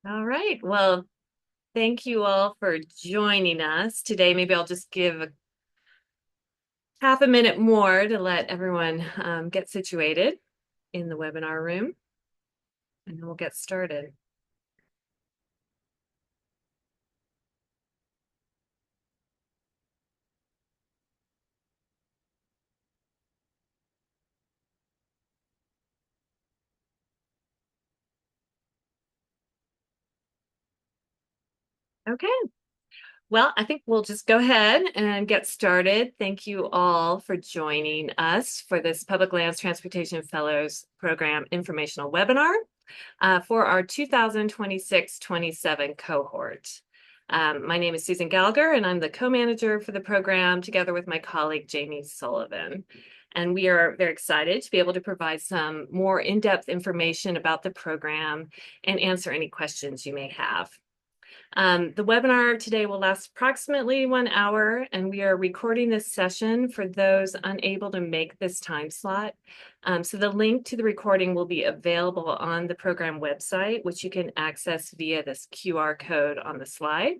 All right. Well, thank you all for joining us today. Maybe I'll just give a half a minute more to let everyone get situated in the webinar room, and then we'll get started. Okay. Well, I think we'll just go ahead and get started. Thank you all for joining us for this Public Lands Transportation Fellows Program informational webinar for our 2026-27 cohort. My name is Susan Gallagher, and I'm the co-manager for the program together with my colleague, Jamie Sullivan. And we are very excited to be able to provide some more in-depth information about the program and answer any questions you may have. The webinar today will last approximately 1 hour, and we are recording this session for those unable to make this time slot. So the link to the recording will be available on the program website, which you can access via this QR code on the slide.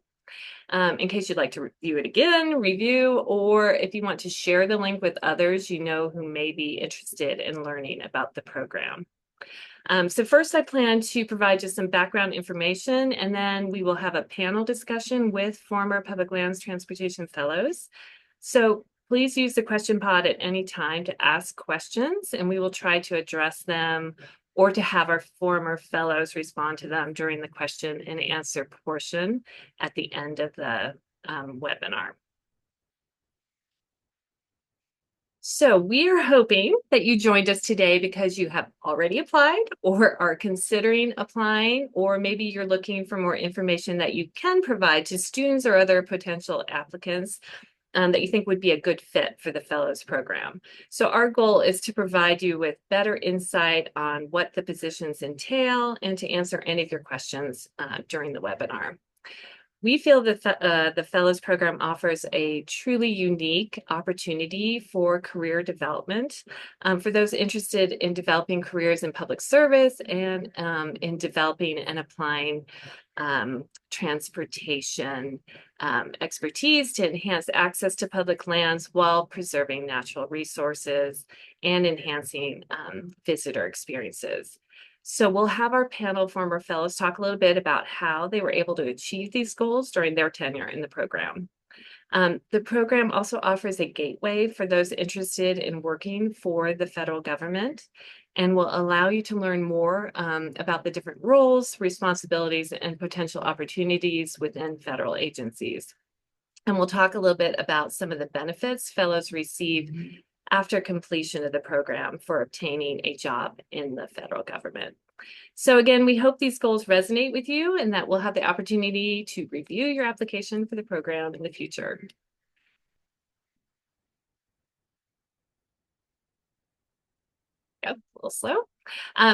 In case you'd like to review it again, review, or if you want to share the link with others you know who may be interested in learning about the program. So first, I plan to provide just some background information, and then we will have a panel discussion with former Public Lands Transportation Fellows. So please use the question pod at any time to ask questions, and we will try to address them or to have our former fellows respond to them during the question and answer portion at the end of the webinar. So we are hoping that you joined us today because you have already applied or are considering applying, or maybe you're looking for more information that you can provide to students or other potential applicants that you think would be a good fit for the Fellows Program. So our goal is to provide you with better insight on what the positions entail and to answer any of your questions during the webinar. We feel that the Fellows Program offers a truly unique opportunity for career development for those interested in developing careers in public service and in developing and applying transportation expertise to enhance access to public lands while preserving natural resources and enhancing visitor experiences. So we'll have our panel former fellows talk a little bit about how they were able to achieve these goals during their tenure in the program. The program also offers a gateway for those interested in working for the federal government and will allow you to learn more about the different roles, responsibilities, and potential opportunities within federal agencies. And we'll talk a little bit about some of the benefits fellows receive after completion of the program for obtaining a job in the federal government. So again, we hope these goals resonate with you and that we'll have the opportunity to review your application for the program in the future. Yep, a little slow.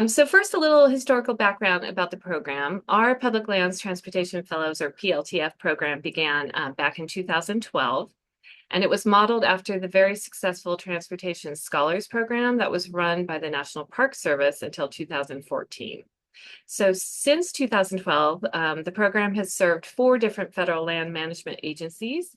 So first, a little historical background about the program. Our Public Lands Transportation Fellows, or PLTF program, began back in 2012. And it was modeled after the very successful Transportation Scholars Program that was run by the National Park Service until 2014. So since 2012, the program has served 4 different federal land management agencies,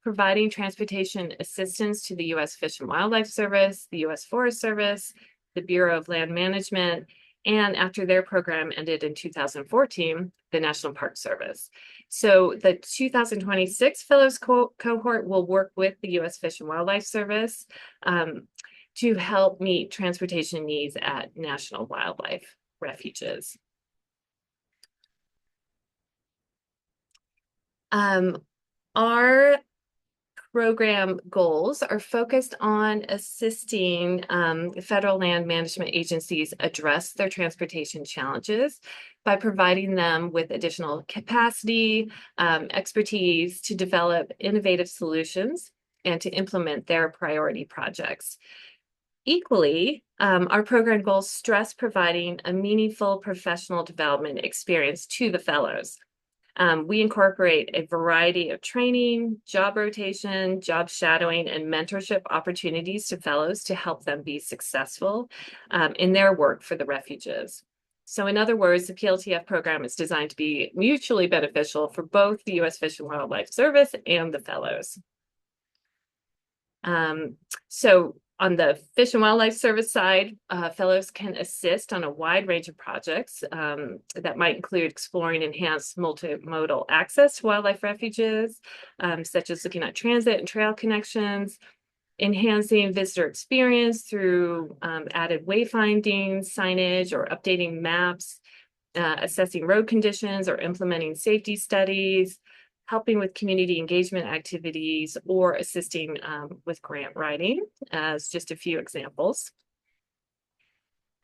providing transportation assistance to the U.S. Fish and Wildlife Service, the U.S. Forest Service, the Bureau of Land Management, and after their program ended in 2014, the National Park Service. So the 2026 Fellows Cohort will work with the U.S. Fish and Wildlife Service to help meet transportation needs at national wildlife refuges. Our program goals are focused on assisting federal land management agencies address their transportation challenges by providing them with additional capacity, expertise to develop innovative solutions and to implement their priority projects. Equally, our program goals stress providing a meaningful professional development experience to the fellows. We incorporate a variety of training, job rotation, job shadowing, and mentorship opportunities to fellows to help them be successful in their work for the refuges. So in other words, the PLTF program is designed to be mutually beneficial for both the U.S. Fish and Wildlife Service and the fellows. So on the Fish and Wildlife Service side, fellows can assist on a wide range of projects that might include exploring enhanced multimodal access to wildlife refuges, such as looking at transit and trail connections, enhancing visitor experience through added wayfinding, signage, or updating maps, assessing road conditions or implementing safety studies, helping with community engagement activities, or assisting with grant writing, as just a few examples.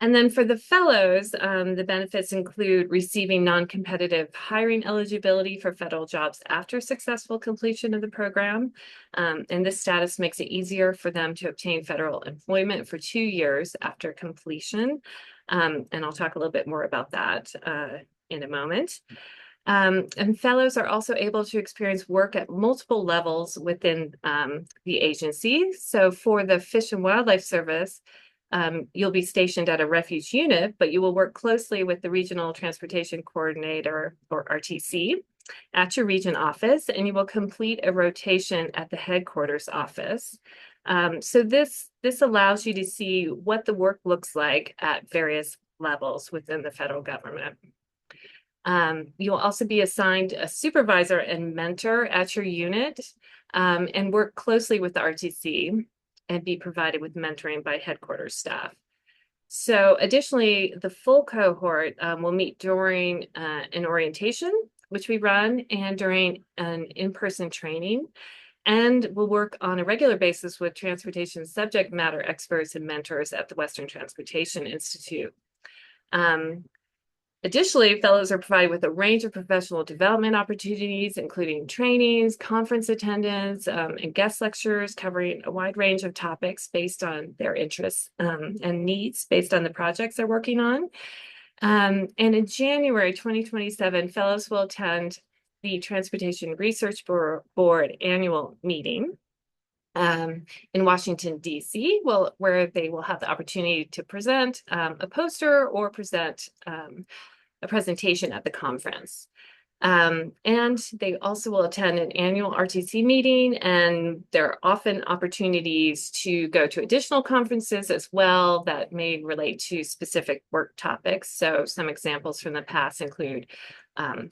And then for the fellows, the benefits include receiving non-competitive hiring eligibility for federal jobs after successful completion of the program. And this status makes it easier for them to obtain federal employment for 2 years after completion. And I'll talk a little bit more about that in a moment. And fellows are also able to experience work at multiple levels within the agency. So for the Fish and Wildlife Service, you'll be stationed at a refuge unit, but you will work closely with the Regional Transportation Coordinator, or RTC, at your region office, and you will complete a rotation at the headquarters office. So this allows you to see what the work looks like at various levels within the federal government. You'll also be assigned a supervisor and mentor at your unit, and work closely with the RTC and be provided with mentoring by headquarters staff. So additionally, the full cohort will meet during an orientation, which we run, and during an in-person training, and we'll work on a regular basis with transportation subject matter experts and mentors at the Western Transportation Institute. Additionally, fellows are provided with a range of professional development opportunities, including trainings, conference attendance, and guest lectures covering a wide range of topics based on their interests and needs based on the projects they're working on. And in January 2027, fellows will attend the Transportation Research Board annual meeting in Washington, D.C., where they will have the opportunity to present a poster or present a presentation at the conference. And they also will attend an annual RTC meeting, and there are often opportunities to go to additional conferences as well that may relate to specific work topics. So some examples from the past include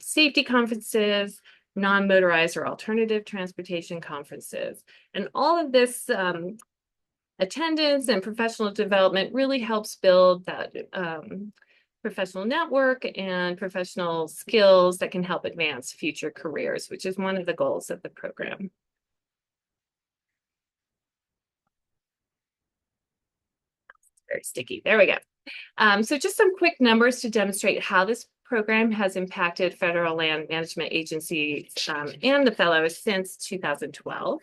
safety conferences, non-motorized or alternative transportation conferences. And all of this attendance and professional development really helps build that professional network and professional skills that can help advance future careers, which is one of the goals of the program. Very sticky. There we go. So just some quick numbers to demonstrate how this program has impacted federal land management agencies and the fellows since 2012.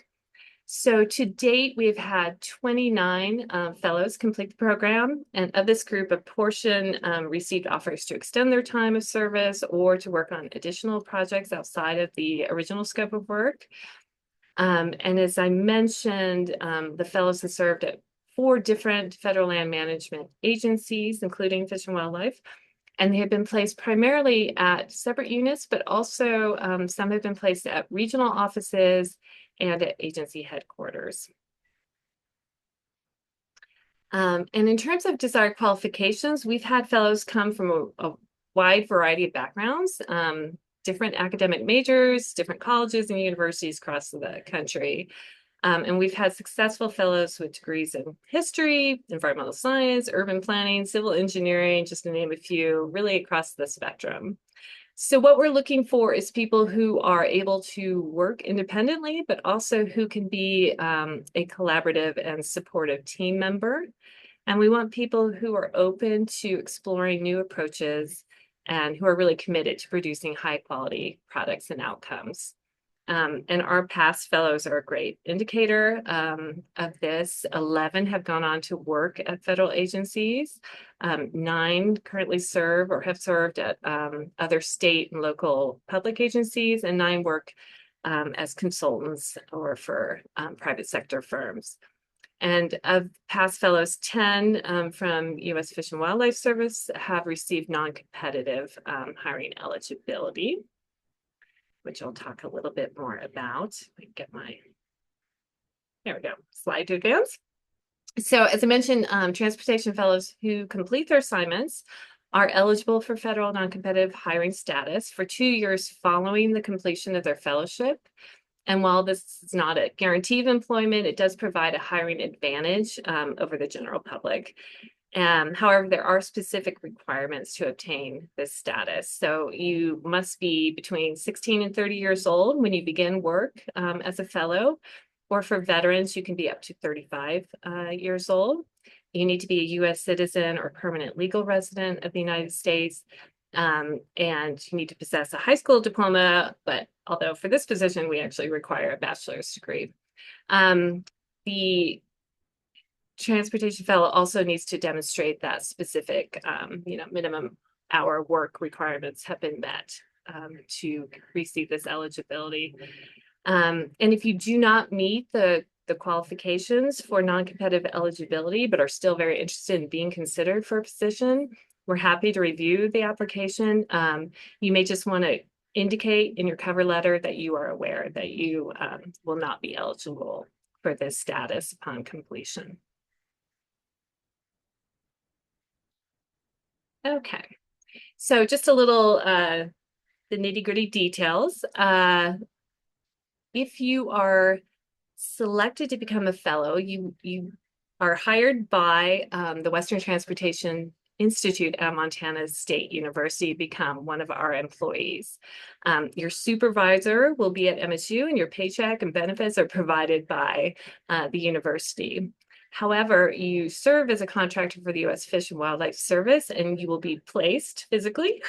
So to date, we've had 29 fellows complete the program, and of this group, a portion received offers to extend their time of service or to work on additional projects outside of the original scope of work. And as I mentioned, the fellows have served at 4 different federal land management agencies, including Fish and Wildlife, and they have been placed primarily at separate units, but also some have been placed at regional offices and at agency headquarters. And in terms of desired qualifications, we've had fellows come from a wide variety of backgrounds, different academic majors, different colleges and universities across the country. And we've had successful fellows with degrees in history, environmental science, urban planning, civil engineering, just to name a few, really across the spectrum. So what we're looking for is people who are able to work independently, but also who can be a collaborative and supportive team member. And we want people who are open to exploring new approaches and who are really committed to producing high quality products and outcomes. And our past fellows are a great indicator of this. 11 have gone on to work at federal agencies. 9 currently serve or have served at other state and local public agencies, and 9 work as consultants or for private sector firms. And of past fellows, 10 from U.S. Fish and Wildlife Service have received non-competitive hiring eligibility, which I'll talk a little bit more about. Get my, there we go, slide to advance. So as I mentioned, transportation fellows who complete their assignments are eligible for federal non-competitive hiring status for 2 years following the completion of their fellowship. And while this is not a guarantee of employment, it does provide a hiring advantage over the general public. However, there are specific requirements to obtain this status. So you must be between 16 and 30 years old when you begin work as a fellow, or for veterans, you can be up to 35 years old. You need to be a U.S. citizen or permanent legal resident of the United States. And you need to possess a high school diploma, but although for this position, we actually require a bachelor's degree. The transportation fellow also needs to demonstrate that specific, minimum hour work requirements have been met to receive this eligibility. And if you do not meet the qualifications for non-competitive eligibility, but are still very interested in being considered for a position, we're happy to review the application. You may just want to indicate in your cover letter that you are aware that you will not be eligible for this status upon completion. Okay, so just a little the nitty-gritty details. If you are selected to become a fellow, you are hired by the Western Transportation Institute at Montana State University to become one of our employees. Your supervisor will be at MSU, and your paycheck and benefits are provided by the university. However, you serve as a contractor for the U.S. Fish and Wildlife Service, and you will be placed physically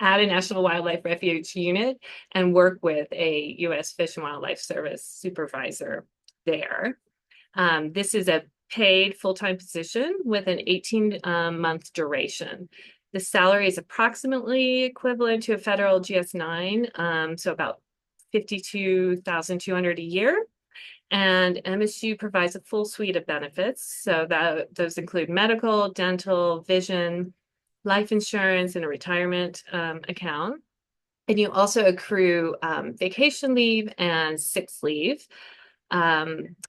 at a National Wildlife Refuge unit and work with a U.S. Fish and Wildlife Service supervisor there. This is a paid full-time position with an 18-month duration. The salary is approximately equivalent to a federal GS-9, so about $52,200 a year. And MSU provides a full suite of benefits. So those include medical, dental, vision, life insurance, and a retirement account. And you also accrue vacation leave and sick leave,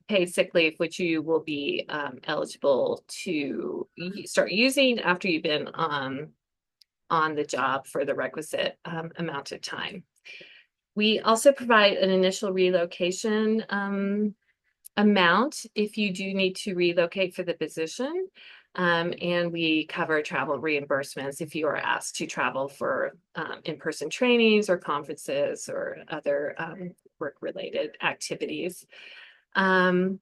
paid sick leave, which you will be eligible to start using after you've been on the job for the requisite amount of time. We also provide an initial relocation amount if you do need to relocate for the position. And we cover travel reimbursements if you are asked to travel for in-person trainings or conferences or other work-related activities. And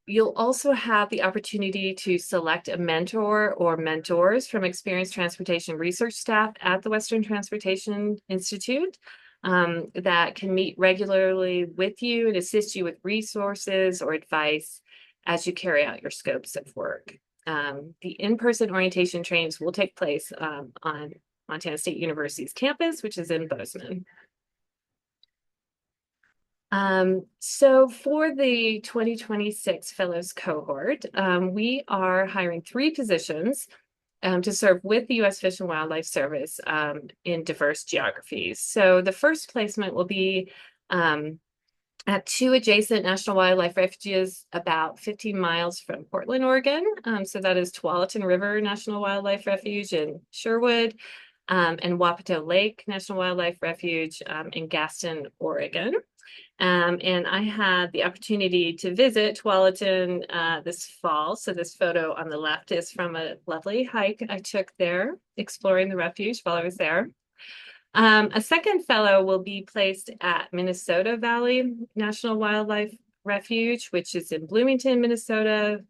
you'll also have the opportunity to select a mentor or mentors from experienced transportation research staff at the Western Transportation Institute that can meet regularly with you and assist you with resources or advice as you carry out your scopes of work. The in-person orientation trainings will take place on Montana State University's campus, which is in Bozeman. So for the 2026 Fellows Cohort, we are hiring 3 positions to serve with the U.S. Fish and Wildlife Service in diverse geographies. So the first placement will be at 2 adjacent National Wildlife Refuges about 15 miles from Portland, Oregon. So that is Tualatin River National Wildlife Refuge in Sherwood and Wapato Lake National Wildlife Refuge in Gaston, Oregon. And I had the opportunity to visit Tualatin this fall. So this photo on the left is from a lovely hike I took there, exploring the refuge while I was there. A second fellow will be placed at Minnesota Valley National Wildlife Refuge, which is in Bloomington, Minnesota,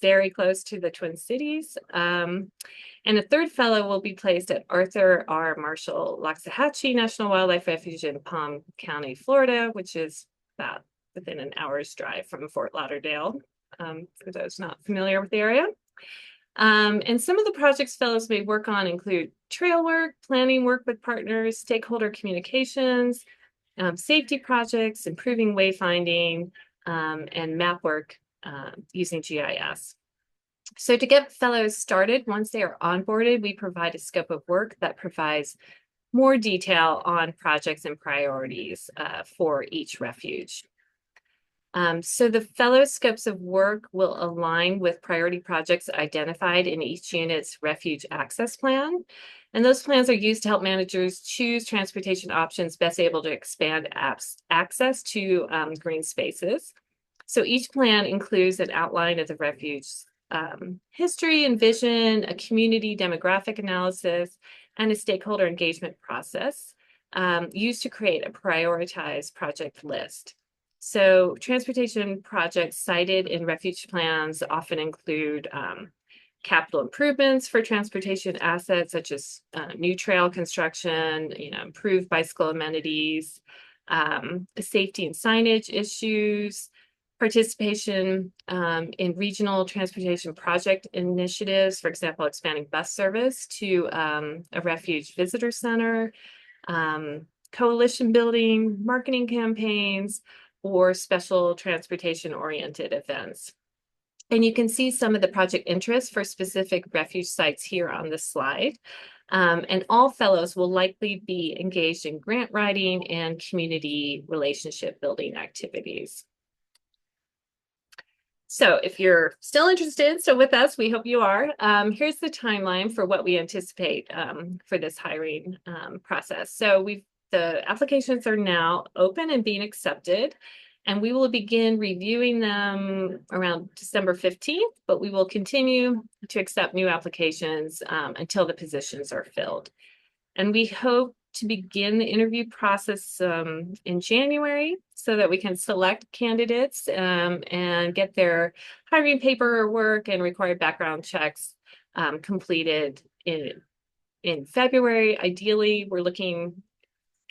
very close to the Twin Cities. And a third fellow will be placed at Arthur R. Marshall Loxahatchee National Wildlife Refuge in Palm County, Florida, which is about within an hour's drive from Fort Lauderdale, for those not familiar with the area. And some of the projects fellows may work on include trail work, planning work with partners, stakeholder communications, safety projects, improving wayfinding, and map work using GIS. So to get fellows started, once they are onboarded, we provide a scope of work that provides more detail on projects and priorities for each refuge. So the fellow scopes of work will align with priority projects identified in each unit's refuge access plan. And those plans are used to help managers choose transportation options best able to expand access to green spaces. So each plan includes an outline of the refuge history and vision, a community demographic analysis, and a stakeholder engagement process used to create a prioritized project list. So transportation projects cited in refuge plans often include capital improvements for transportation assets, such as new trail construction, improved bicycle amenities, safety and signage issues, participation in regional transportation project initiatives, for example, expanding bus service to a refuge visitor center, coalition building, marketing campaigns, or special transportation-oriented events. And you can see some of the project interests for specific refuge sites here on this slide. And all fellows will likely be engaged in grant writing and community relationship building activities. So if you're still interested, so with us, we hope you are, here's the timeline for what we anticipate for this hiring process. So the applications are now open and being accepted, and we will begin reviewing them around December 15th, but we will continue to accept new applications until the positions are filled. And we hope to begin the interview process in January so that we can select candidates and get their hiring paperwork and required background checks completed in February. Ideally, we're looking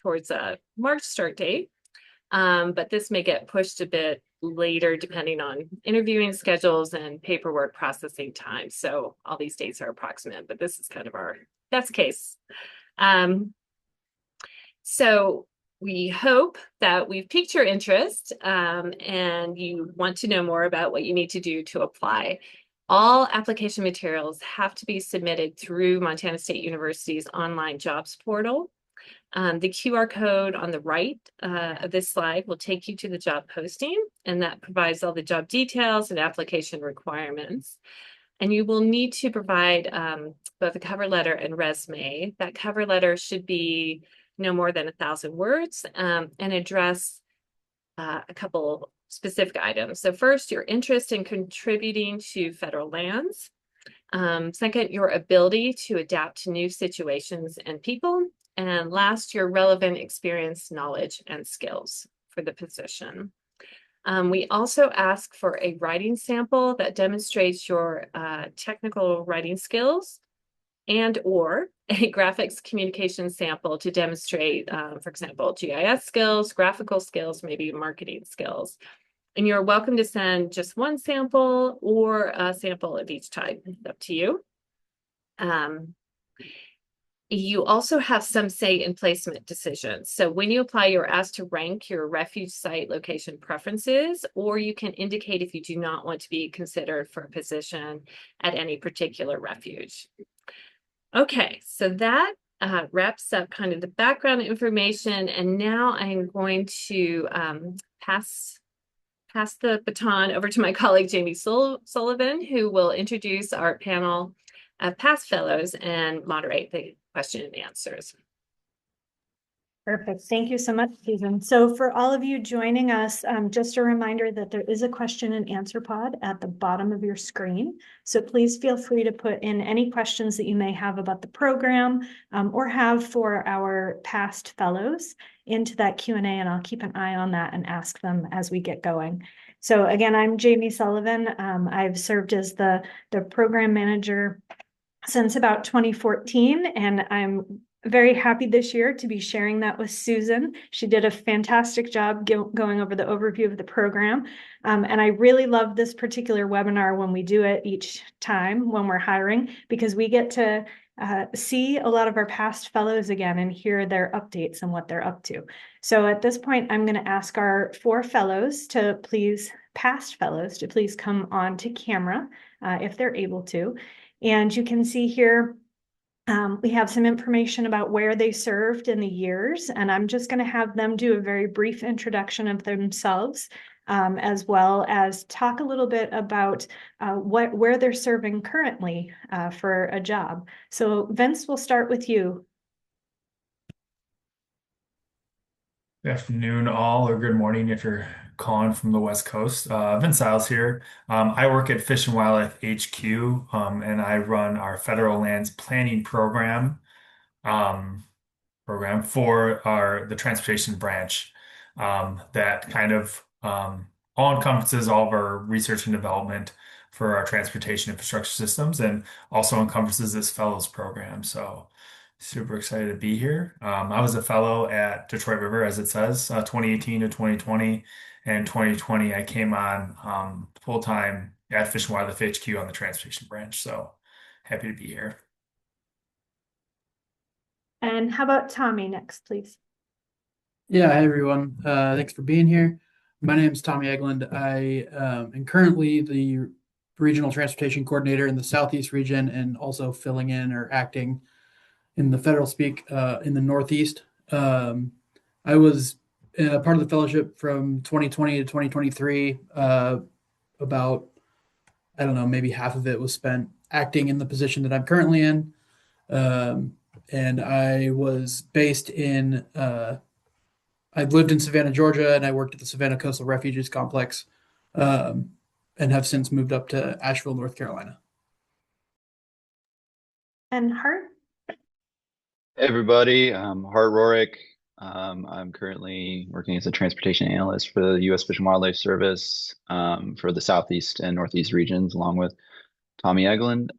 towards a March start date, but this may get pushed a bit later depending on interviewing schedules and paperwork processing time. So all these dates are approximate, but this is kind of our best case. So we hope that we've piqued your interest and you want to know more about what you need to do to apply. All application materials have to be submitted through Montana State University's online jobs portal. The QR code on the right of this slide will take you to the job posting, and that provides all the job details and application requirements. And you will need to provide both a cover letter and resume. That cover letter should be no more than 1,000 words and address a couple specific items. So first, your interest in contributing to federal lands. Second, your ability to adapt to new situations and people. And last, your relevant experience, knowledge, and skills for the position. We also ask for a writing sample that demonstrates your technical writing skills and or a graphics communication sample to demonstrate, for example, GIS skills, graphical skills, maybe marketing skills. And you're welcome to send just one sample or a sample of each type. It's up to you. You also have some say in placement decisions. So when you apply, you're asked to rank your refuge site location preferences, or you can indicate if you do not want to be considered for a position at any particular refuge. Okay, so that wraps up kind of the background information. And now I'm going to pass the baton over to my colleague, Jamie Sullivan, who will introduce our panel of past fellows and moderate the question and answers. Perfect. Thank you so much, Susan. So for all of you joining us, just a reminder that there is a question and answer pod at the bottom of your screen. So please feel free to put in any questions that you may have about the program or have for our past fellows into that Q&A, and I'll keep an eye on that and ask them as we get going. So again, I'm Jamie Sullivan. I've served as the program manager since about 2014, and I'm very happy this year to be sharing that with Susan. She did a fantastic job going over the overview of the program. And I really love this particular webinar when we do it each time when we're hiring, because we get to see a lot of our past fellows again and hear their updates and what they're up to. So at this point, I'm going to ask our past fellows to please come on to camera if they're able to. And you can see here, we have some information about where they served in the years, and I'm just going to have them do a very brief introduction of themselves, as well as talk a little bit about where they're serving currently for a job. So Vince, we'll start with you. Good afternoon, all, or good morning if you're calling from the West Coast. Vince Siles here. I work at Fish and Wildlife HQ, and I run our federal lands planning um, program for the transportation branch. That kind of all encompasses all of our research and development for our transportation infrastructure systems, and also encompasses this fellows program. So super excited to be here. I was a fellow at Detroit River, as it says, 2018 to 2020. And 2020, I came on full time at Fish and Wildlife HQ on the transportation branch. So happy to be here. And how about Tommy next, please? Yeah, hi everyone. Thanks for being here. My name is Tommy Egland. I am currently the regional transportation coordinator in the Southeast region and also filling in or acting in the federal speak in the Northeast. I was part of the fellowship from 2020 to 2023. About, I don't know, maybe half of it was spent acting in the position that I'm currently in. And I was based in I lived in Savannah, Georgia, and I worked at the Savannah Coastal Refuges Complex, um, and have since moved up to Asheville, North Carolina. And Hart? Hey everybody, I'm Hart Rorick. I'm currently working as a transportation analyst for the U.S. Fish and Wildlife Service for the Southeast and Northeast regions, along with Tommy Eglin.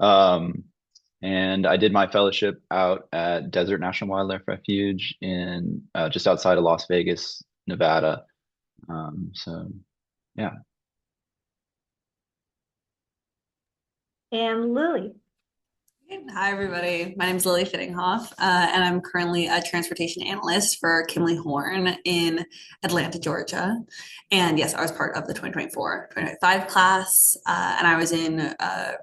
And I did my fellowship out at Desert National Wildlife Refuge in just outside of Las Vegas, Nevada. So yeah. And Lily? Hi, everybody. My name is Lily Fittinghoff, and I'm currently a transportation analyst for Kimley Horn in Atlanta, Georgia. And yes, I was part of the 2024-2025 class, and I was in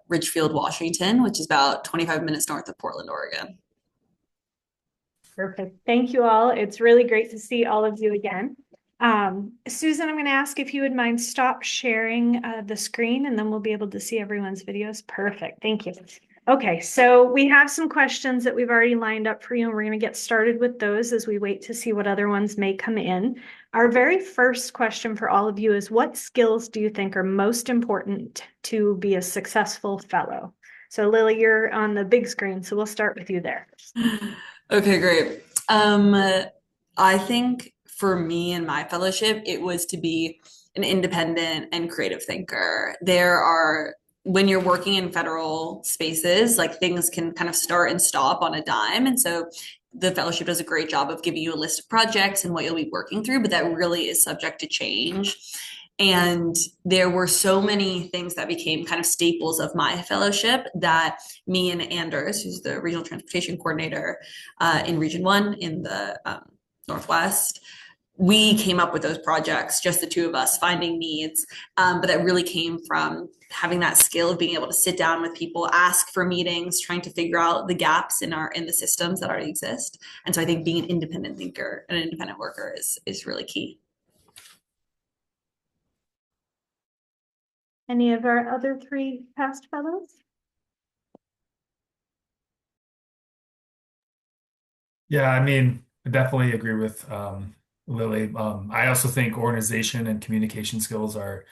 Ridgefield, Washington, which is about 25 minutes north of Portland, Oregon. Perfect. Thank you all. It's really great to see all of you again. Susan, I'm going to ask if you would mind stop sharing the screen, and then we'll be able to see everyone's videos. Perfect. Thank you. Okay, so we have some questions that we've already lined up for you, and we're going to get started with those as we wait to see what other ones may come in. Our very first question for all of you is, what skills do you think are most important to be a successful fellow? So Lily, you're on the big screen, so we'll start with you there. Okay, great. I think for me and my fellowship, it was to be an independent and creative thinker. When you're working in federal spaces, like things can kind of start and stop on a dime. And so the fellowship does a great job of giving you a list of projects and what you'll be working through, but that really is subject to change. And there were so many things that became kind of staples of my fellowship that me and Anders, who's the regional transportation coordinator in Region 1 in the Northwest, we came up with those projects, just the two of us finding needs. But that really came from having that skill of being able to sit down with people, ask for meetings, trying to figure out the gaps in the systems that already exist. And so I think being an independent thinker and an independent worker is really key. Any of our other three past fellows? Yeah, I mean, I definitely agree with Lily. I also think organization and communication skills are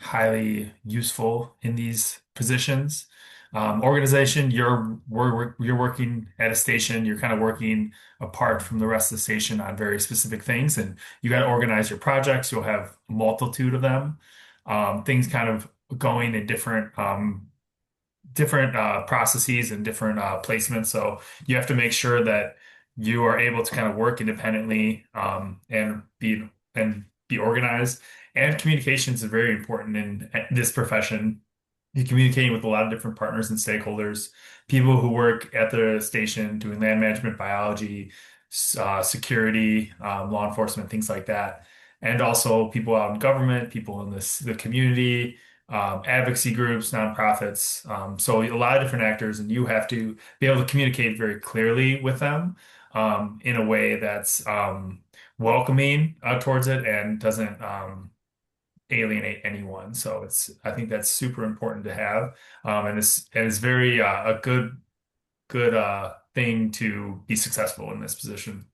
highly useful in these positions. Organization, you're working at a station, you're kind of working apart from the rest of the station on very specific things, and you got to organize your projects. You'll have a multitude of them, things kind of going in different processes and different placements. So you have to make sure that you are able to kind of work independently and be organized. And communications is very important in this profession. You're communicating with a lot of different partners and stakeholders, people who work at the station doing land management, biology, security, law enforcement, things like that. And also people out in government, people in the community, advocacy groups, nonprofits. So a lot of different actors, and you have to be able to communicate very clearly with them in a way that's welcoming towards it and doesn't alienate anyone. So I think that's super important to have, and it's very a good thing to be successful in this position.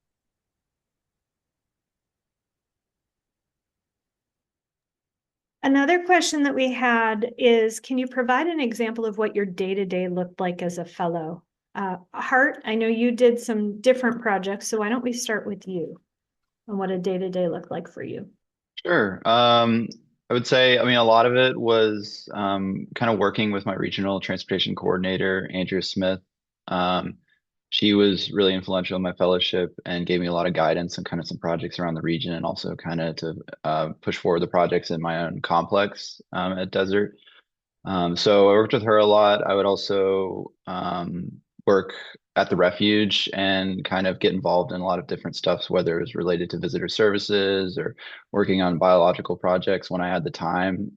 Another question that we had is, can you provide an example of what your day-to-day looked like as a fellow? Hart, I know you did some different projects, so why don't we start with you and what a day-to-day looked like for you? Sure. I would say, I mean, a lot of it was kind of working with my regional transportation coordinator, Andrea Smith. Um, she was really influential in my fellowship and gave me a lot of guidance and kind of some projects around the region and also kind of to push forward the projects in my own complex at Desert. So I worked with her a lot. I would also work at the refuge and kind of get involved in a lot of different stuff, whether it was related to visitor services or working on biological projects when I had the time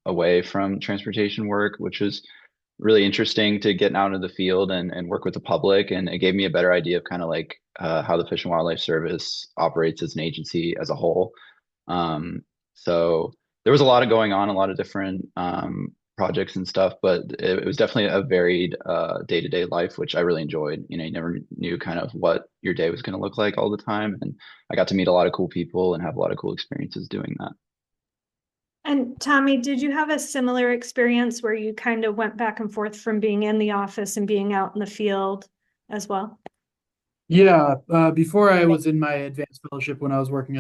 away from transportation work, which was really interesting to get out into the field and work with the public. And it gave me a better idea of kind of like how the Fish and Wildlife Service operates as an agency as a whole. Um, so there was a lot of going on, a lot of different projects and stuff, but it was definitely a varied day-to-day life, which I really enjoyed. You know, you never knew kind of what your day was going to look like all the time. And I got to meet a lot of cool people and have a lot of cool experiences doing that. And Tommy, did you have a similar experience where you kind of went back and forth from being in the office and being out in the field as well? Yeah, before I was in my advanced fellowship, when I was working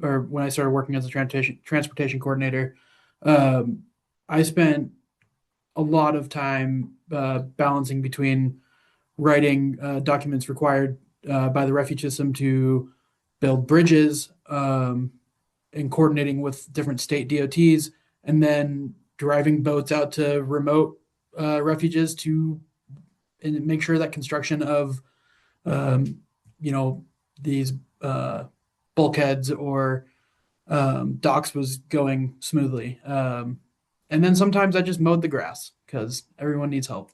or when I started working as a transportation coordinator, um, I spent a lot of time balancing between writing documents required by the refuge system to build bridges, and coordinating with different state DOTs, and then driving boats out to remote refuges to and make sure that construction of um, you know, these bulkheads or docks was going smoothly. And then sometimes I just mowed the grass because everyone needs help.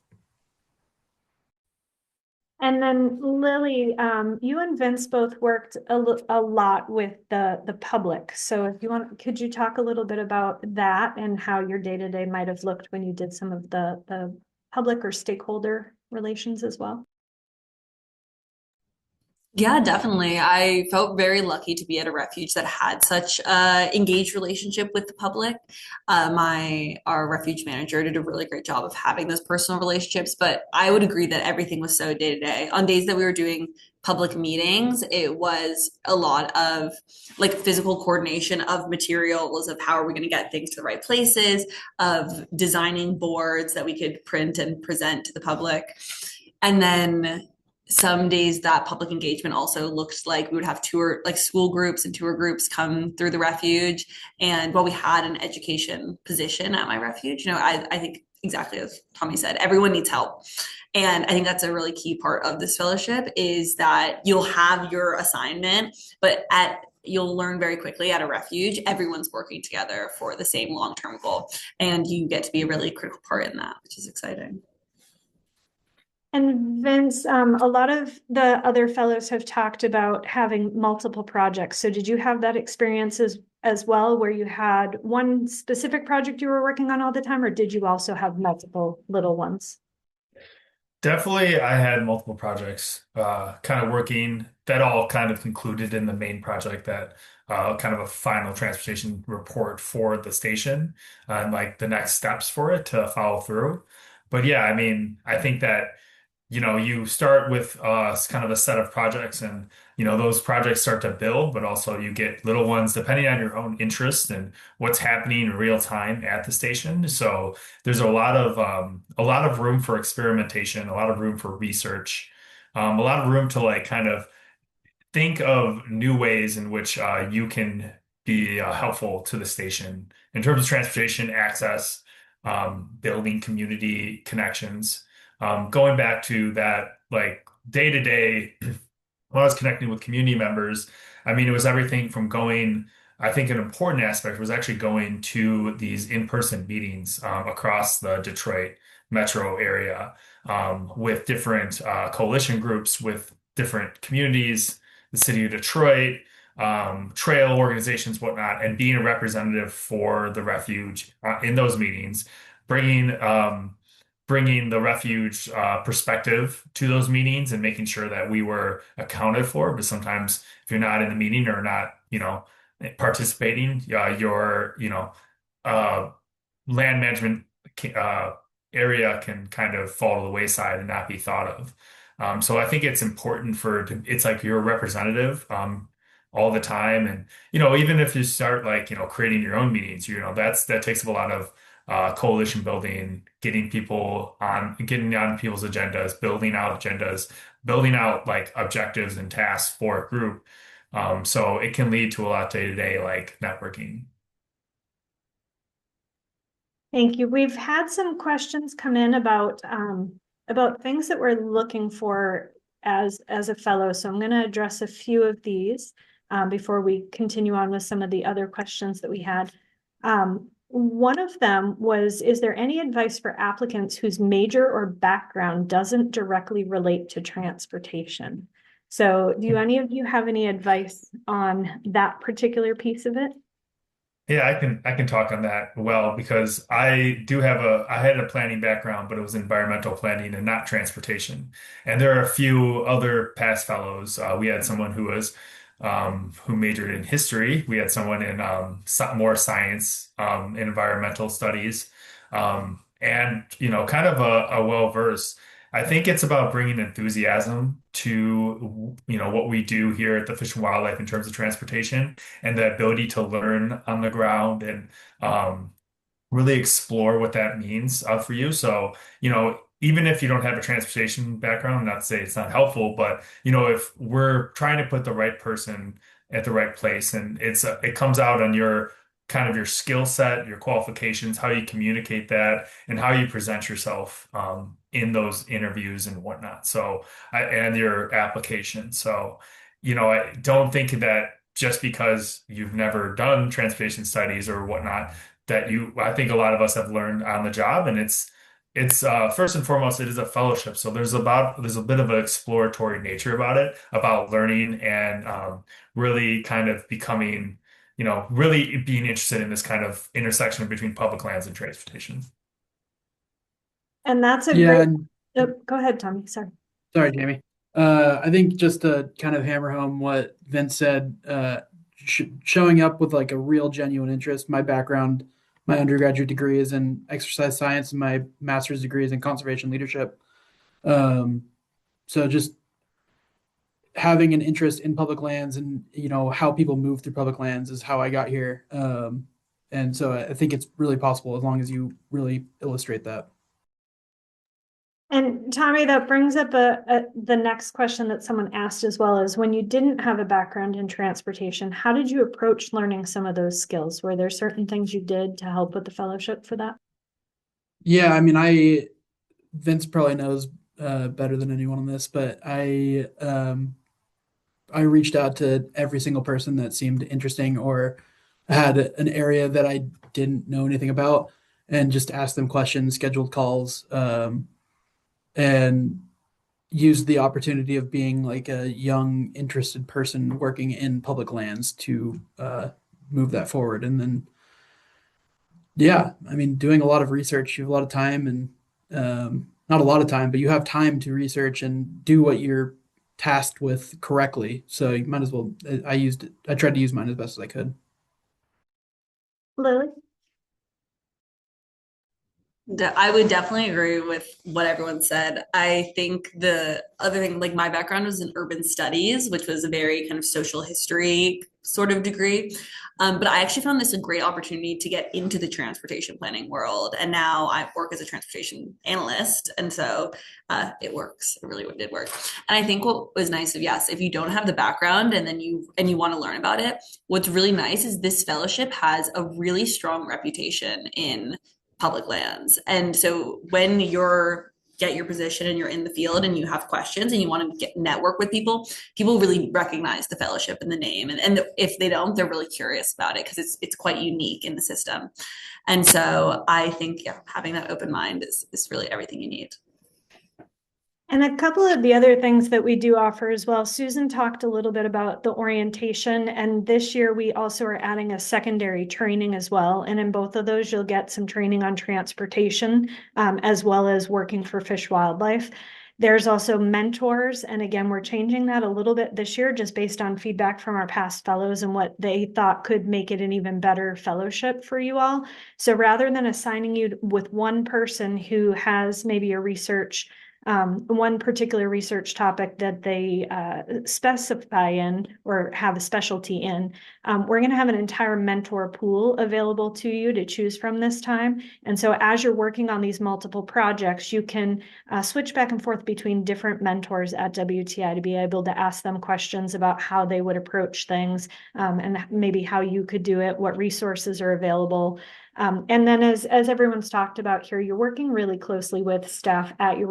And then Lily, you and Vince both worked a lot with the public. So if you want, could you talk a little bit about that and how your day-to-day might have looked when you did some of the public or stakeholder relations as well? Yeah, definitely. I felt very lucky to be at a refuge that had such engaged relationship with the public. Our refuge manager did a really great job of having those personal relationships, but I would agree that everything was so day to day. On days that we were doing public meetings, it was a lot of like physical coordination of materials, of how are we going to get things to the right places, of designing boards that we could print and present to the public. And then some days that public engagement also looked like we would have like school groups and tour groups come through the refuge. And while we had an education position at my refuge, I think exactly as Tommy said, everyone needs help. And I think that's a really key part of this fellowship is that you'll have your assignment, but you'll learn very quickly at a refuge, everyone's working together for the same long-term goal. And you get to be a really critical part in that, which is exciting. And Vince, a lot of the other fellows have talked about having multiple projects. So did you have that experience as well, where you had one specific project you were working on all the time, or did you also have multiple little ones? Definitely, I had multiple projects kind of working that all kind of concluded in the main project that kind of a final transportation report for the station and like the next steps for it to follow through. But yeah, I mean, I think that you start with kind of a set of projects and, those projects start to build, but also you get little ones depending on your own interest and what's happening in real time at the station. So there's a lot of room for experimentation, a lot of room for research. a lot of room to like kind of think of new ways in which you can be helpful to the station in terms of transportation access, building community connections. Going back to that, like day to day, when I was connecting with community members, I mean, it was everything from going, I think an important aspect was actually going to these in-person meetings across the Detroit metro area with different coalition groups, with different communities, the city of Detroit, trail organizations, whatnot, and being a representative for the refuge in those meetings, bringing bringing the refuge perspective to those meetings and making sure that we were accounted for. But sometimes if you're not in the meeting or not, participating, your, uh, land management uh, area can kind of fall to the wayside and not be thought of. So I think it's important it's like you're a representative all the time. And, even if you start like, creating your own meetings, that takes up a lot of coalition building, getting on people's agendas, building out like objectives and tasks for a group. So it can lead to a lot day to day like networking. Thank you. We've had some questions come in about things that we're looking for as a fellow. So I'm going to address a few of these before we continue on with some of the other questions that we had. One of them was, is there any advice for applicants whose major or background doesn't directly relate to transportation? So do any of you have any advice on that particular piece of it? Yeah, I can talk on that well because I had a planning background, but it was environmental planning and not transportation. And there are a few other past fellows. We had someone who majored in history. We had someone in more science, environmental studies, and kind of a well-versed. I think it's about bringing enthusiasm to what we do here at the Fish and Wildlife in terms of transportation and the ability to learn on the ground and really explore what that means for you. So, even if you don't have a transportation background, not to say it's not helpful, but if we're trying to put the right person at the right place, and it comes out on your kind of your skill set, your qualifications, how you communicate that, and how you present yourself in those interviews and whatnot. So, and your application. So, I don't think that just because you've never done transportation studies or whatnot, I think a lot of us have learned on the job, and it's first and foremost, it is a fellowship. So there's a bit of an exploratory nature about it, about learning and really kind of becoming, really being interested in this kind of intersection between public lands and transportation. And that's a Yeah, great, and go ahead, Tommy, sorry. sorry, Jamie. I think just to kind of hammer home what Vince said, showing up with like a real genuine interest. My background, my undergraduate degree is in exercise science, and my master's degree is in conservation leadership. Um, so just having an interest in public lands and how people move through public lands is how I got here. And so I think it's really possible as long as you really illustrate that. And Tommy, that brings up the next question that someone asked as well, is when you didn't have a background in transportation, how did you approach learning some of those skills? Were there certain things you did to help with the fellowship for that? Yeah, I mean, Vince probably knows better than anyone on this, but I reached out to every single person that seemed interesting or had an area that I didn't know anything about, and just asked them questions, scheduled calls, and used the opportunity of being like a young, interested person working in public lands to move that forward. And then, yeah, I mean, doing a lot of research, you have a lot of time and not a lot of time, but you have time to research and do what you're tasked with correctly. So you might as well, I tried to use mine as best as I could. Lily? I would definitely agree with what everyone said. I think the other thing, like my background was in urban studies, which was a very kind of social history sort of degree. But I actually found this a great opportunity to get into the transportation planning world. And now I work as a transportation analyst. And so it works. It really did work. And I think what was nice of, yes, if you don't have the background and then you want to learn about it, what's really nice is this fellowship has a really strong reputation in public lands. And so when you're get your position and you're in the field and you have questions and you want to get network with people really recognize the fellowship and the name. And if they don't, they're really curious about it because it's quite unique in the system. And so I think having that open mind is really everything you need. And a couple of the other things that we do offer as well, Susan talked a little bit about the orientation, and this year we also are adding a secondary training as well. And in both of those, you'll get some training on transportation, as well as working for fish wildlife. There's also mentors. And again, we're changing that a little bit this year, just based on feedback from our past fellows and what they thought could make it an even better fellowship for you all. So rather than assigning you with one person who has maybe a one particular research topic that they specify in or have a specialty in, we're going to have an entire mentor pool available to you to choose from this time. And so as you're working on these multiple projects, you can switch back and forth between different mentors at WTI to be able to ask them questions about how they would approach things, and maybe how you could do it, what resources are available. And then as everyone's talked about here, you're working really closely with staff at your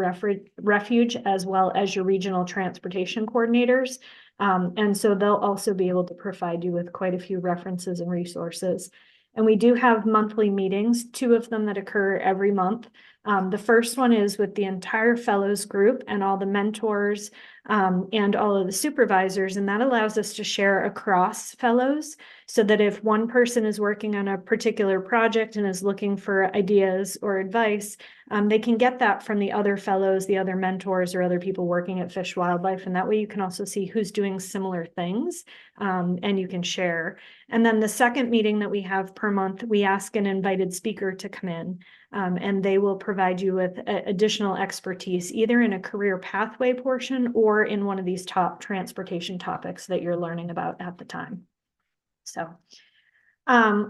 refuge as well as your regional transportation coordinators. And so they'll also be able to provide you with quite a few references and resources. And we do have monthly meetings, 2 of them that occur every month. The first one is with the entire fellows group and all the mentors and all of the supervisors, and that allows us to share across fellows, so that if one person is working on a particular project and is looking for ideas or advice, they can get that from the other fellows, the other mentors, or other people working at Fish Wildlife. And that way you can also see who's doing similar things, and you can share. And then the second meeting that we have per month, we ask an invited speaker to come in, and they will provide you with additional expertise, either in a career pathway portion or in one of these top transportation topics that you're learning about at the time. So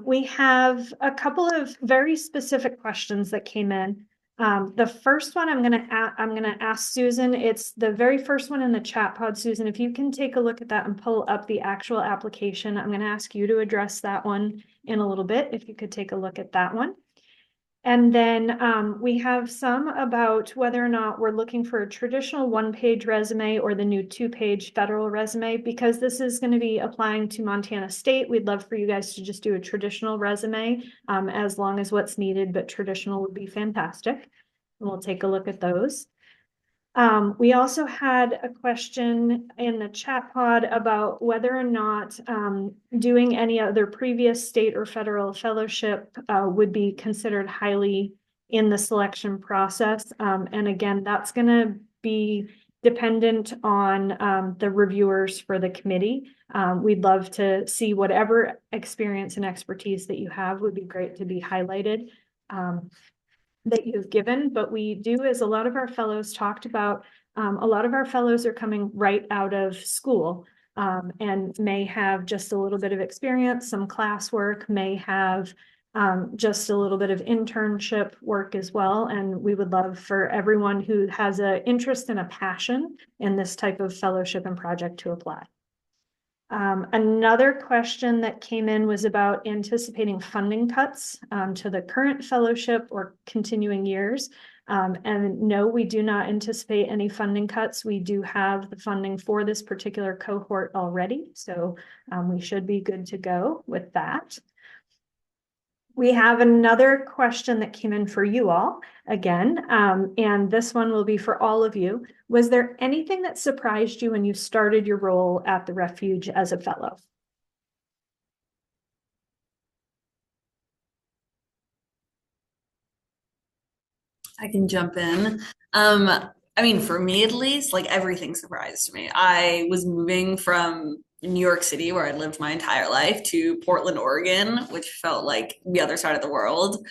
we have a couple of very specific questions that came in. The first one I'm going to ask Susan. It's the very first one in the chat pod. Susan, if you can take a look at that and pull up the actual application, I'm going to ask you to address that one in a little bit. If you could take a look at that one. And then we have some about whether or not we're looking for a traditional 1-page resume or the new 2-page federal resume. Because this is going to be applying to Montana State, we'd love for you guys to just do a traditional resume, as long as what's needed, but traditional would be fantastic. And we'll take a look at those. We also had a question in the chat pod about whether or not doing any other previous state or federal fellowship would be considered highly in the selection process. And again, that's going to be dependent on the reviewers for the committee. We'd love to see whatever experience and expertise that you have would be great to be highlighted. That you've given, but we do, as a lot of our fellows talked about, a lot of our fellows are coming right out of school, and may have just a little bit of experience, some classwork, may have just a little bit of internship work as well. And we would love for everyone who has an interest and a passion in this type of fellowship and project to apply. Another question that came in was about anticipating funding cuts to the current fellowship or continuing years. And no, we do not anticipate any funding cuts. We do have the funding for this particular cohort already, so we should be good to go with that. We have another question that came in for you all again, and this one will be for all of you. Was there anything that surprised you when you started your role at the refuge as a fellow? I can jump in. I mean, for me at least, like everything surprised me. I was moving from New York City, where I lived my entire life, to Portland, Oregon, which felt like the other side of the world.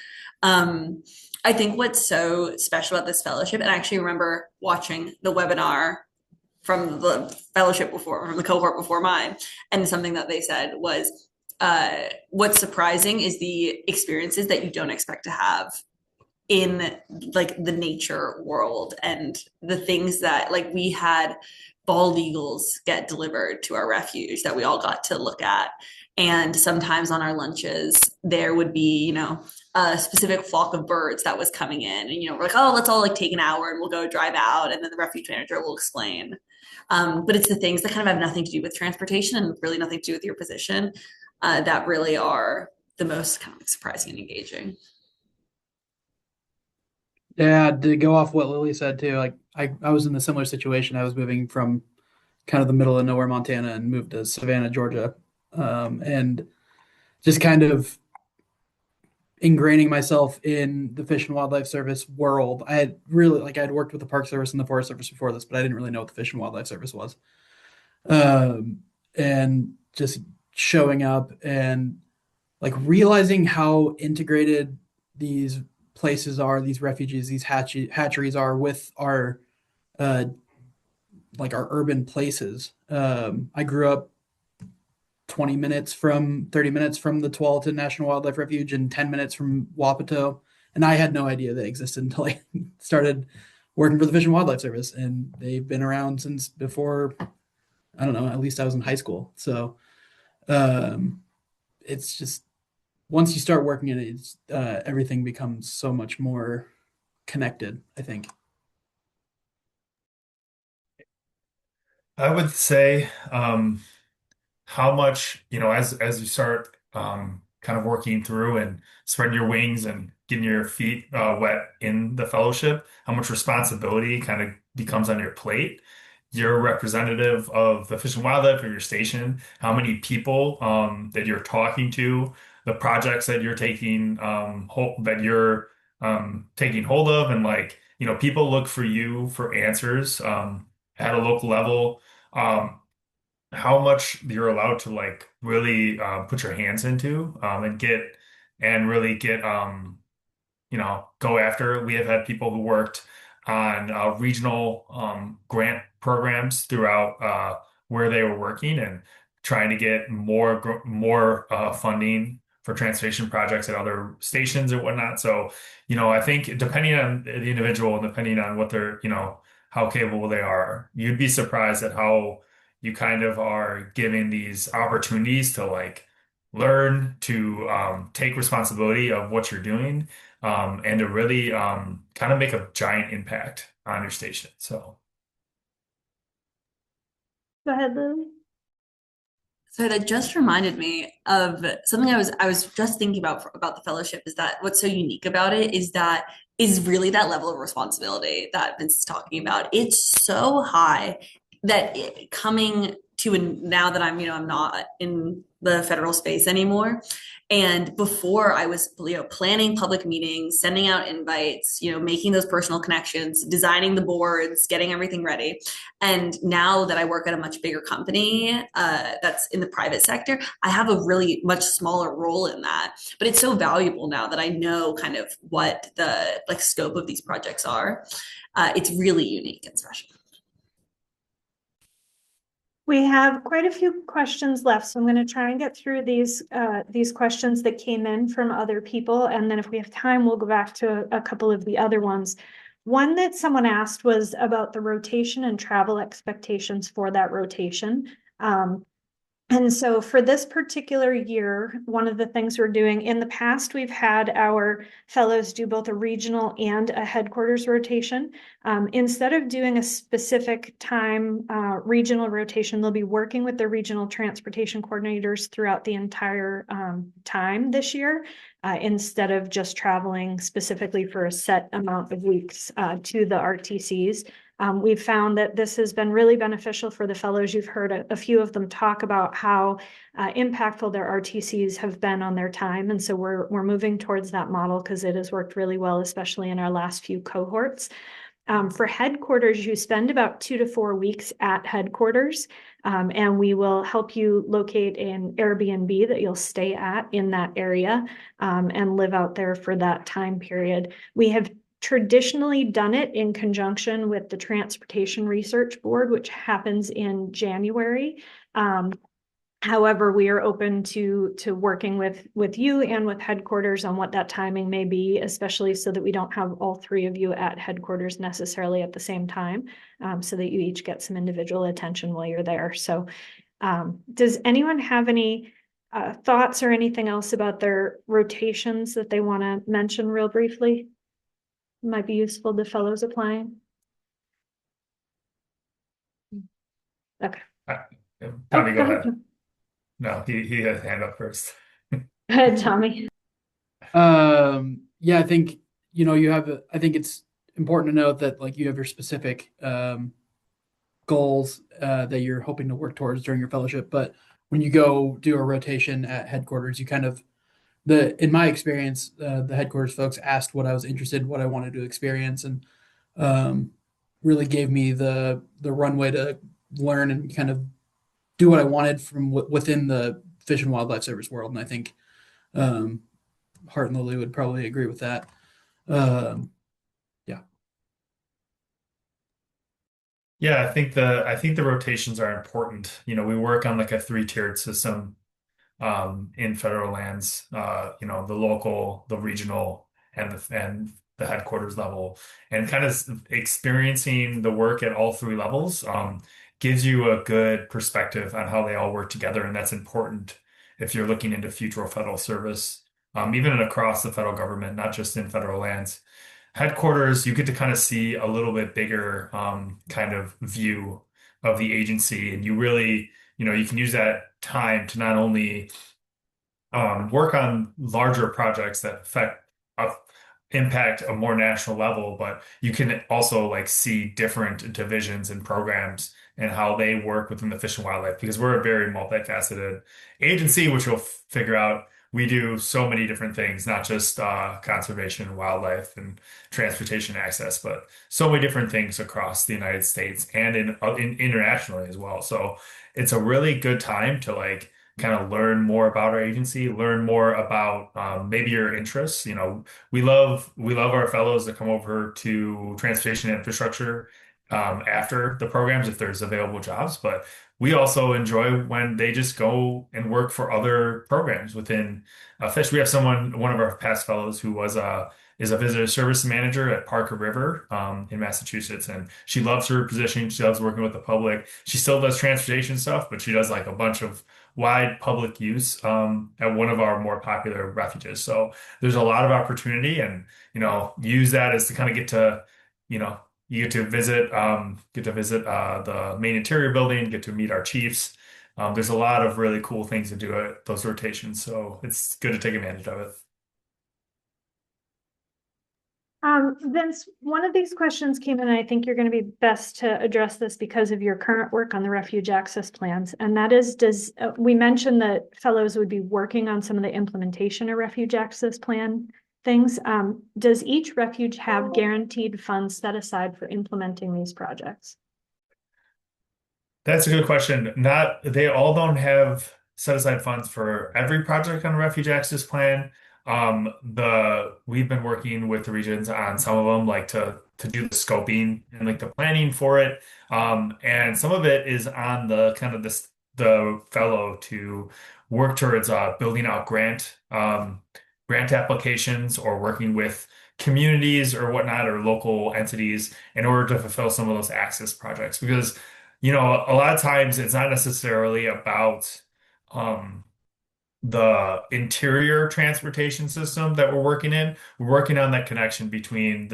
I think what's so special about this fellowship, and I actually remember watching the webinar from the fellowship before, from the cohort before mine, and something that they said was, what's surprising is the experiences that you don't expect to have in like the nature world, and the things that, like, we had bald eagles get delivered to our refuge that we all got to look at. And sometimes on our lunches, there would be, a specific flock of birds that was coming in. And, we're like, oh, let's all like take an hour and we'll go drive out. And then the refuge manager will explain. But it's the things that kind of have nothing to do with transportation and really nothing to do with your position, that really are the most kind of surprising and engaging. Yeah, to go off what Lily said too, like I was in a similar situation. I was moving from kind of the middle of nowhere, Montana, and moved to Savannah, Georgia. And just kind of ingraining myself in the Fish and Wildlife Service world. I had really, like, I'd worked with the Park Service and the Forest Service before this, but I didn't really know what the Fish and Wildlife Service was. And just showing up and like realizing how integrated these places are, these refuges, these hatcheries are with our like our urban places. I grew up 30 minutes from the Tualatin National Wildlife Refuge and 10 minutes from Wapato. And I had no idea they existed until I started working for the Fish and Wildlife Service. And they've been around since before, I don't know, at least I was in high school. So it's just, once you start working in it, it's, everything becomes so much more connected, I think. I would say how much, as you start kind of working through and spreading your wings and getting your feet wet in the fellowship, how much responsibility kind of becomes on your plate. You're a representative of the Fish and Wildlife or your station, how many people that you're talking to, the projects that you're taking hold of, and like, people look for you for answers at a local level. Um, how much you're allowed to like really put your hands into and really get go after. We have had people who worked on regional grant programs throughout where they were working and trying to get more funding for transportation projects at other stations and whatnot. So, I think depending on the individual and depending on what they're, how capable they are, you'd be surprised at how you kind of are given these opportunities to like learn to take responsibility of what you're doing and to really kind of make a giant impact on your station. So, Go ahead, Lily. So that just reminded me of something I was just thinking about the fellowship, is that what's so unique about it is really that level of responsibility that Vince is talking about. It's so high that coming to, and now that I'm not in the federal space anymore. And before, I was, planning public meetings, sending out invites, making those personal connections, designing the boards, getting everything ready. And now that I work at a much bigger company that's in the private sector, I have a really much smaller role in that. But it's so valuable now that I know kind of what the like scope of these projects are. It's really unique and special. We have quite a few questions left, so I'm going to try and get through these questions that came in from other people, and then if we have time, we'll go back to a couple of the other ones. One that someone asked was about the rotation and travel expectations for that rotation. And so for this particular year, one of the things we're doing, in the past, we've had our fellows do both a regional and a headquarters rotation. Instead of doing a specific time regional rotation, they'll be working with the regional transportation coordinators throughout the entire time this year, instead of just traveling specifically for a set amount of weeks to the RTCs. We've found that this has been really beneficial for the fellows. You've heard a few of them talk about how impactful their RTCs have been on their time. And so we're moving towards that model because it has worked really well, especially in our last few cohorts. For headquarters, you spend about 2 to 4 weeks at headquarters, and we will help you locate an Airbnb that you'll stay at in that area, and live out there for that time period. We have traditionally done it in conjunction with the Transportation Research Board, which happens in January. However, we are open to working with you and with headquarters on what that timing may be, especially so that we don't have all three of you at headquarters necessarily at the same time, so that you each get some individual attention while you're there. So does anyone have any thoughts or anything else about their rotations that they want to mention real briefly? Might be useful to fellows applying. Okay. Tommy, go Go ahead. No, he had his hand up first. Go ahead, Tommy. Yeah, I think, I think it's important to note that like you have your specific goals that you're hoping to work towards during your fellowship. But when you go do a rotation at headquarters, you kind of in my experience, the headquarters folks asked what I was interested in, what I wanted to experience, and really gave me the runway to learn and kind of do what I wanted from within the Fish and Wildlife Service world. And I think Hart and Lily would probably agree with that. Yeah. Yeah, I think the rotations are important. We work on like a three-tiered system in federal lands, the local, the regional, and the headquarters level, and kind of experiencing the work at all three levels gives you a good perspective on how they all work together, and that's important if you're looking into future federal service, even across the federal government, not just in federal lands. Headquarters, you get to kind of see a little bit bigger kind of view of the agency, and you really, you can use that time to not only work on larger projects that uh, impact a more national level, but you can also like see different divisions and programs and how they work within the fish and wildlife because we're a very multifaceted agency, which we'll figure out. We do so many different things, not just conservation, wildlife, and transportation access, but so many different things across the United States and in internationally as well. So it's a really good time to like kind of learn more about our agency, learn more about maybe your interests. We love our fellows that come over to transportation and infrastructure after the programs if there's available jobs, but we also enjoy when they just go and work for other programs within Fish. We have one of our past fellows who is a visitor service manager at Parker River in Massachusetts, and she loves her position. She loves working with the public. She still does transportation stuff, but she does like a bunch of wide public use at one of our more popular refuges. So there's a lot of opportunity, and use that as to kind of you know, you get to visit the main interior building, get to meet our chiefs. There's a lot of really cool things to do at those rotations, so it's good to take advantage of it. Vince, one of these questions came in, and I think you're going to be best to address this because of your current work on the refuge access plans. And that is, we mentioned that fellows would be working on some of the implementation of refuge access plan things. Does each refuge have guaranteed funds set aside for implementing these projects? That's a good question. They all don't have set aside funds for every project on the refuge access plan. We've been working with the regions on some of them, like to do the scoping and like the planning for it. And some of it is on the kind of the fellow to work towards building out grant applications or working with communities or whatnot or local entities in order to fulfill some of those access projects because a lot of times it's not necessarily about the interior transportation system that we're working in. We're working on that connection between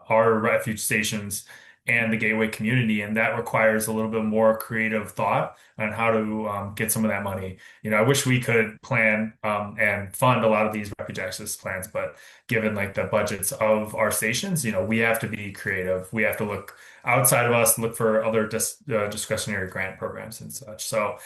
our refuge stations and the gateway community, and that requires a little bit more creative thought on how to get some of that money. I wish we could plan and fund a lot of these refuge access plans, but given like the budgets of our stations, we have to be creative. We have to look outside of us, look for other discretionary grant programs and such. So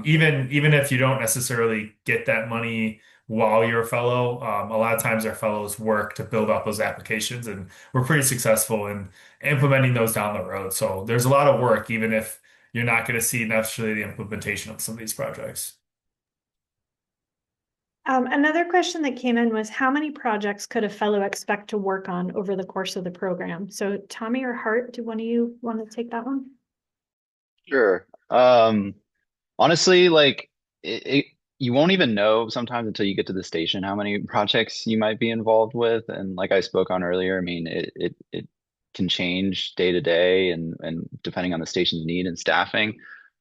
even if you don't necessarily get that money while you're a fellow. A lot of times our fellows work to build up those applications, and we're pretty successful in implementing those down the road. So there's a lot of work, even if you're not going to see necessarily the implementation of some of these projects. Another question that came in was how many projects could a fellow expect to work on over the course of the program? So Tommy or Hart, do one of you want to take that one? Sure. Honestly, like you won't even know sometimes until you get to the station how many projects you might be involved with. And like I spoke on earlier, I mean, it can change day to day and depending on the station's need and staffing.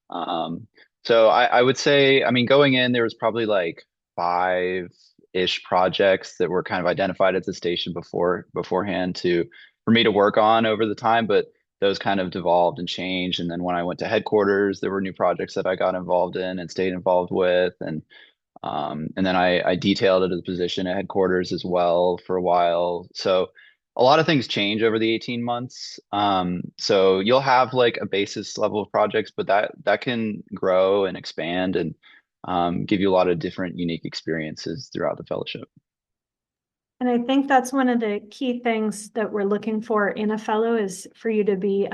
Um, so I would say, I mean, going in, there was probably like five-ish projects that were kind of identified at the station beforehand to for me to work on over the time, but those kind of devolved and changed. And then when I went to headquarters, there were new projects that I got involved in and stayed involved with. And then I detailed it as a position at headquarters as well for a while. So a lot of things change over the 18 months. So you'll have like a basis level of projects, but that can grow and expand and give you a lot of different unique experiences throughout the fellowship. And I think that's one of the key things that we're looking for in a fellow is for you to be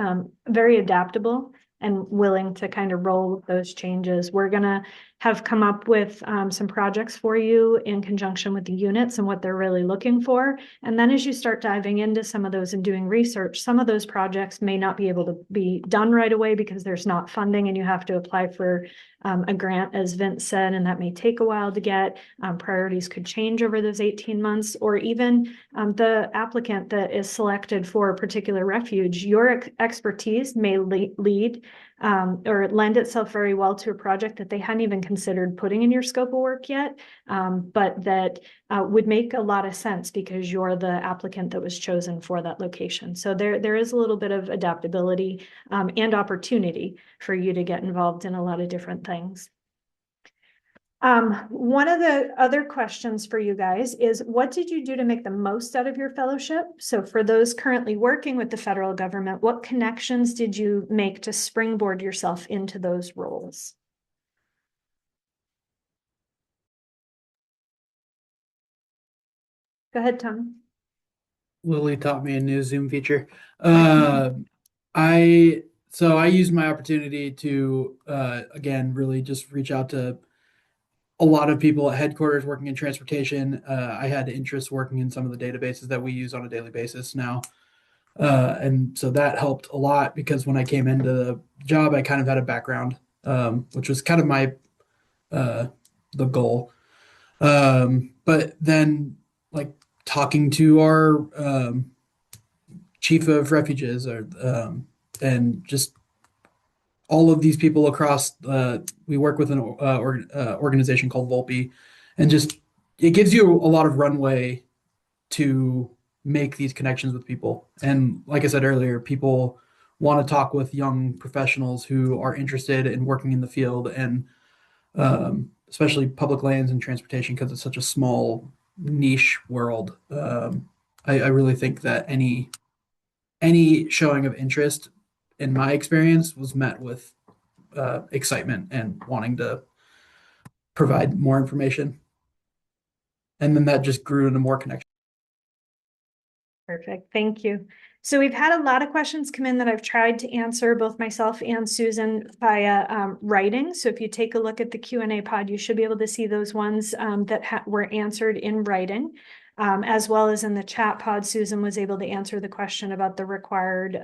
very adaptable and willing to kind of roll with those changes. We're going to have come up with some projects for you in conjunction with the units and what they're really looking for. And then as you start diving into some of those and doing research, some of those projects may not be able to be done right away because there's not funding and you have to apply for a grant, as Vince said, and that may take a while to get. Priorities could change over those 18 months, or even the applicant that is selected for a particular refuge, your expertise may lead or lend itself very well to a project that they hadn't even considered putting in your scope of work yet, but that would make a lot of sense because you're the applicant that was chosen for that location. So there is a little bit of adaptability and opportunity for you to get involved in a lot of different things. One of the other questions for you guys is, what did you do to make the most out of your fellowship? So for those currently working with the federal government, what connections did you make to springboard yourself into those roles? Go ahead, Tom. Lily taught me a new Zoom feature. I used my opportunity to again really just reach out to a lot of people at headquarters working in transportation. I had interest working in some of the databases that we use on a daily basis now. And so that helped a lot because when I came into the job, I kind of had a background, which was kind of my the goal. But then like talking to our chief of refuges and just all of these people across we work with an organization called Volpe, and just it gives you a lot of runway to make these connections with people. And like I said earlier, people want to talk with young professionals who are interested in working in the field and especially public lands and transportation because it's such a small niche world. I really think that any showing of interest, in my experience, was met with excitement and wanting to provide more information. And then that just grew into more connection. Perfect. Thank you. So we've had a lot of questions come in that I've tried to answer, both myself and Susan, via writing. So if you take a look at the Q&A pod, you should be able to see those ones that were answered in writing, as well as in the chat pod. Susan was able to answer the question about the required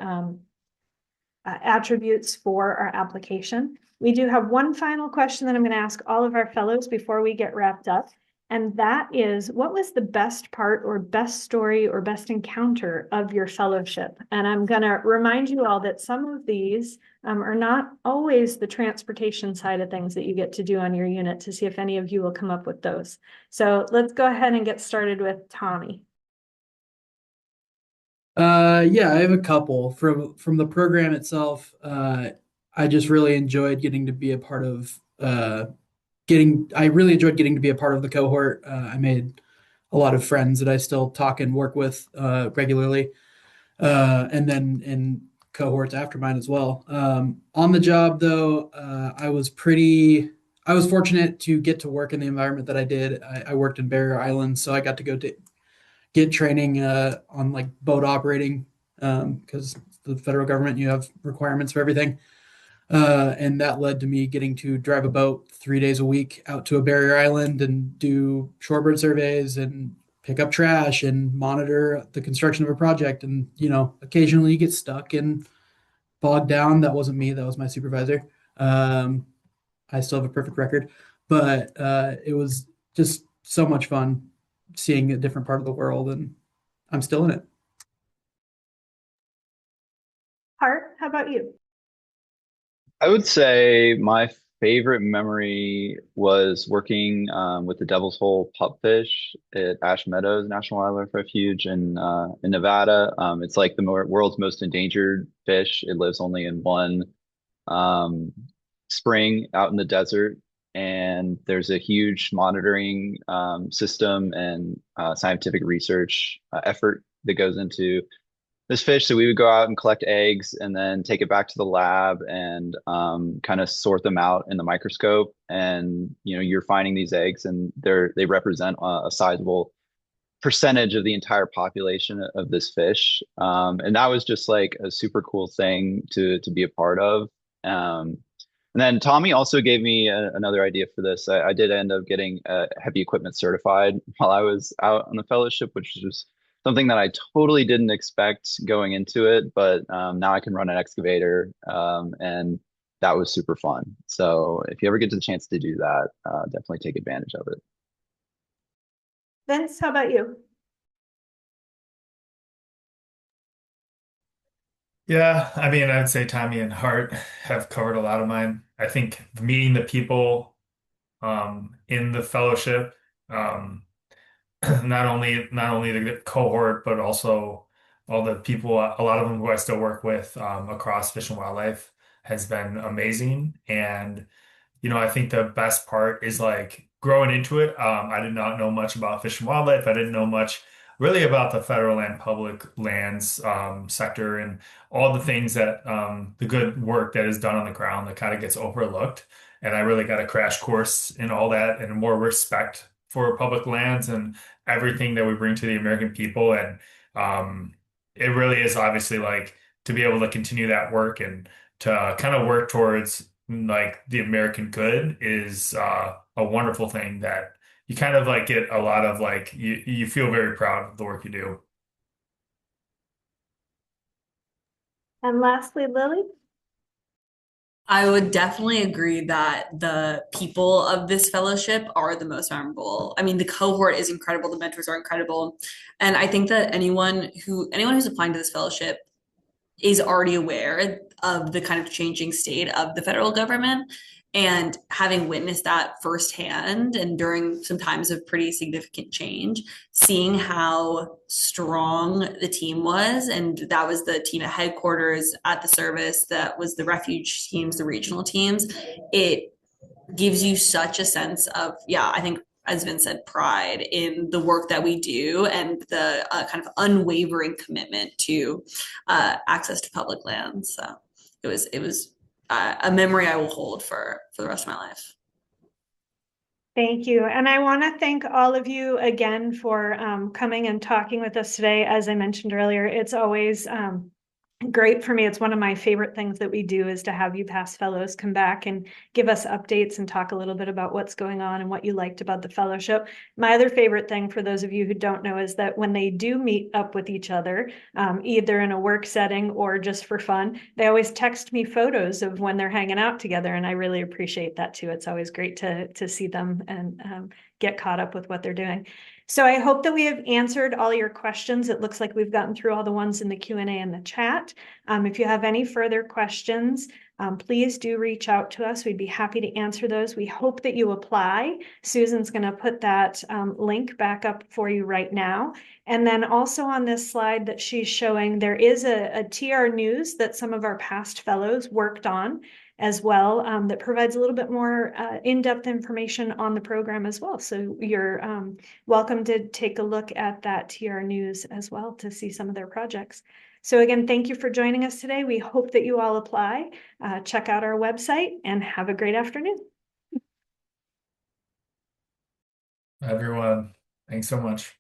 attributes for our application. We do have one final question that I'm going to ask all of our fellows before we get wrapped up. And that is, what was the best part or best story or best encounter of your fellowship? And I'm going to remind you all that some of these are not always the transportation side of things that you get to do on your unit, to see if any of you will come up with those. So let's go ahead and get started with Tommy. Yeah, I have a couple from the program itself. I just really enjoyed getting to be a part of I really enjoyed getting to be a part of the cohort. I made a lot of friends that I still talk and work with regularly. And then in cohorts after mine as well. On the job though, I was fortunate to get to work in the environment that I did. I worked in Barrier Island, so I got to go to get training on like boat operating because the federal government, you have requirements for everything. And that led to me getting to drive a boat 3 days a week out to a barrier island and do shorebird surveys and pick up trash and monitor the construction of a project. And, occasionally you get stuck and bogged down. That wasn't me, that was my supervisor. Um, I still have a perfect record, but it was just so much fun seeing a different part of the world, and I'm still in it. Hart, how about you? I would say my favorite memory was working with the Devil's Hole pupfish at Ash Meadows National Wildlife Refuge in Nevada. It's like the world's most endangered fish. It lives only in one um, spring out in the desert, and there's a huge monitoring system and scientific research effort that goes into this fish. So we would go out and collect eggs and then take it back to the lab and kind of sort them out in the microscope. And you're finding these eggs, and they represent a sizable percentage of the entire population of this fish. And that was just like a super cool thing to be a part of. And then Tommy also gave me another idea for this. I did end up getting heavy equipment certified while I was out on the fellowship, which was something that I totally didn't expect going into it. But now I can run an excavator, and that was super fun. So if you ever get the chance to do that, definitely take advantage of it. Vince, how about you? Yeah, I mean, I'd say Tommy and Hart have covered a lot of mine. I think meeting the people in the fellowship, um, not only the cohort, but also all the people, a lot of them who I still work with across Fish and Wildlife has been amazing. And I think the best part is like growing into it. I did not know much about Fish and Wildlife. I didn't know much really about the federal and public lands sector and all the things that the good work that is done on the ground that kind of gets overlooked. And I really got a crash course in all that and more respect for public lands and everything that we bring to the American people. And it really is obviously like to be able to continue that work and to kind of work towards like the American good is a wonderful thing that you kind of like get a lot of like you feel very proud of the work you do. And lastly, Lily? I would definitely agree that the people of this fellowship are the most memorable. I mean, the cohort is incredible, the mentors are incredible. And I think that anyone who's applying to this fellowship is already aware of the kind of changing state of the federal government. And having witnessed that firsthand and during some times of pretty significant change, seeing how strong the team was, and that was the team at headquarters, at the service, that was the refuge teams, the regional teams, it gives you such a sense of, yeah, I think, as Vince said, pride in the work that we do and the kind of unwavering commitment to access to public lands. So it was a memory I will hold for the rest of my life. Thank you. And I want to thank all of you again for coming and talking with us today. As I mentioned earlier, it's always great for me. It's one of my favorite things that we do is to have you past fellows come back and give us updates and talk a little bit about what's going on and what you liked about the fellowship. My other favorite thing, for those of you who don't know, is that when they do meet up with each other, either in a work setting or just for fun, they always text me photos of when they're hanging out together. And I really appreciate that too. It's always great to see them and get caught up with what they're doing. So I hope that we have answered all your questions. It looks like we've gotten through all the ones in the Q&A and the chat. If you have any further questions, please do reach out to us. We'd be happy to answer those. We hope that you apply. Susan's going to put that link back up for you right now. And then also on this slide that she's showing, there is a TR News that some of our past fellows worked on as well, that provides a little bit more in-depth information on the program as well. So you're welcome to take a look at that TR News as well to see some of their projects. So again, thank you for joining us today. We hope that you all apply, check out our website, and have a great afternoon. Everyone, thanks so much.